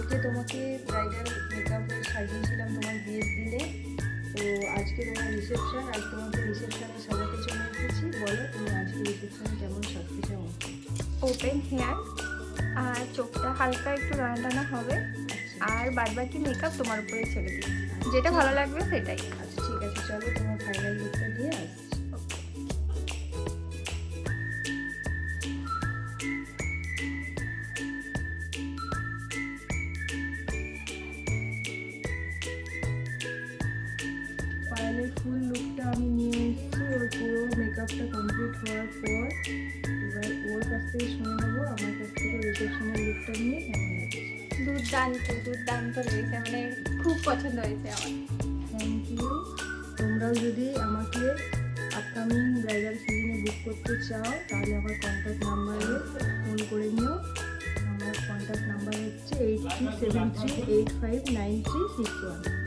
কালকে তোমাকে ব্রাইডাল মেকআপে সাজিয়েছিলাম তোমার বিয়ের দিনে। তো আজকে তোমার রিসেপশন, আর তোমাকে রিসেপশনে সাজাতে চলে এসেছি। বলো তুমি আজকে রিসেপশনে কেমন সাজতে চাও? ওপেন হেয়ার, আর চোখটা হালকা একটু রানা টানা হবে, আর বাদবাকি মেকআপ তোমার উপরে ছেড়ে দিই, যেটা ভালো লাগবে সেটাই। আচ্ছা ঠিক আছে, চলো তোমার ফাইনাল লুকটা দিয়ে আসছি। পায়েলের ফুল লুকটা আমি নিয়ে এসেছি। ওর পুরো মেকআপটা কমপ্লিট হওয়ার পর এবার ওর কাছ থেকে শুনে নেবো আমার কাছ থেকে রিসেপশনের লুকটা নিয়ে কেমন লাগছে। দুর্দান্ত লেগেছে, মানে খুব পছন্দ হয়েছে আমার। Thank you. তোমরাও যদি আমাকে আপকামিং ব্রাইডাল সিজনে বুক করতে চাও তাহলে আমার কন্ট্যাক্ট নাম্বারে ফোন করে নিও। আমার কন্ট্যাক্ট নাম্বার হচ্ছে 8373859361।